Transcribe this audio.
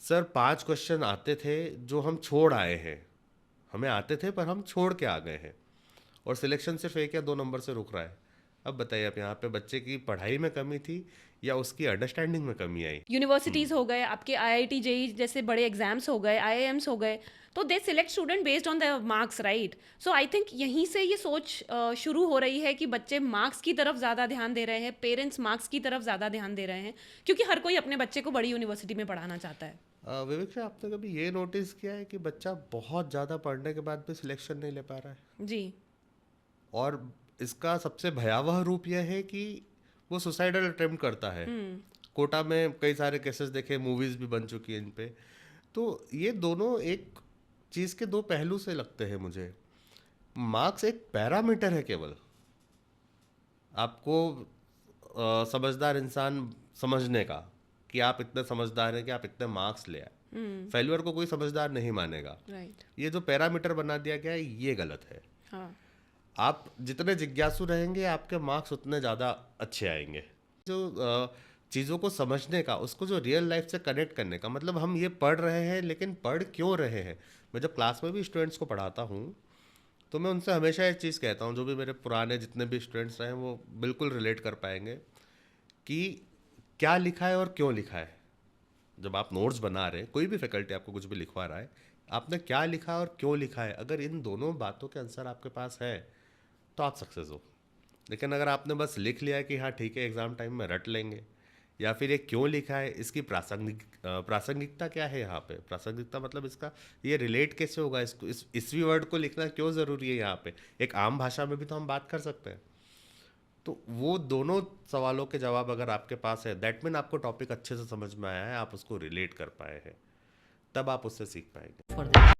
Sir 5 question आते थे जो हम छोड़ आए हैं। हमें आते थे पर हम छोड़ के आ गए हैं, और सिलेक्शन सिर्फ 1 या 2 नंबर से रुक रहा है। अब बताइए, अब यहाँ पे बच्चे की पढ़ाई में कमी थी या उसकी अंडरस्टैंडिंग में कमी आई? यूनिवर्सिटीज़ हो गए, आपके आईआईटी जेई जैसे बड़े एग्जाम्स हो गए, आईआईएम्स हो गए, तो they select student based on the marks, right? So I think यहीं से ये सोच शुरू हो रही है कि बच्चे मार्क्स की तरफ ज़्यादा ध्यान दे रहे हैं, पेरेंट्स मार्क्स की तरफ ज़्यादा ध्यान दे रहे हैं, क्योंकि हर कोई अपने बच्चे को बड़ी यूनिवर्सिटी में पढ़ाना चाहता है। विवेक जी, आपने कभी ये नोटिस किया है कि बच्चा बहुत ज़्यादा पढ़ने के बाद भी सिलेक्शन नहीं ले पा रहा है? जी। और इसका सबसे भयावह रूप यह है कि वो सुसाइडल अटेम्प्ट करता है। कोटा में कई सारे केसेस देखे, मूवीज भी बन चुकी हैं इन पे। तो ये दोनों एक चीज़ के दो पहलू से लगते हैं मुझे। मार्क्स एक पैरामीटर है केवल, आपको समझदार इंसान समझने का, कि आप इतने समझदार हैं कि आप इतने मार्क्स ले आए। फेल्यूर को कोई समझदार नहीं मानेगा। राइट। ये जो पैरामीटर बना दिया गया है, ये गलत है। हाँ। आप जितने जिज्ञासु रहेंगे, आपके मार्क्स उतने ज़्यादा अच्छे आएंगे। जो चीज़ों को समझने का, उसको जो रियल लाइफ से कनेक्ट करने का, मतलब हम ये पढ़ रहे हैं लेकिन पढ़ क्यों रहे हैं। मैं जब क्लास में भी स्टूडेंट्स को पढ़ाता हूँ तो मैं उनसे हमेशा एक चीज़ कहता हूँ, जो भी मेरे पुराने जितने भी स्टूडेंट्स रहे हैं वो बिल्कुल रिलेट कर पाएंगे, कि क्या लिखा है और क्यों लिखा है। जब आप नोट्स बना रहे हैं, कोई भी फैकल्टी आपको कुछ भी लिखवा रहा है, आपने क्या लिखा और क्यों लिखा है, अगर इन दोनों बातों के आंसर आपके पास है तो आप सक्सेस हो। लेकिन अगर आपने बस लिख लिया कि हाँ ठीक है, एग्ज़ाम टाइम में रट लेंगे, या फिर ये क्यों लिखा है, इसकी प्रासंगिकता क्या है, यहाँ पे प्रासंगिकता मतलब इसका ये रिलेट कैसे होगा, इसको इसवी वर्ड को लिखना क्यों ज़रूरी है यहाँ पे, एक आम भाषा में भी तो हम बात कर सकते हैं। तो वो दोनों सवालों के जवाब अगर आपके पास है, दैट मीन आपको टॉपिक अच्छे से समझ में आया है, आप उसको रिलेट कर पाए हैं, तब आप उससे सीख पाएंगे।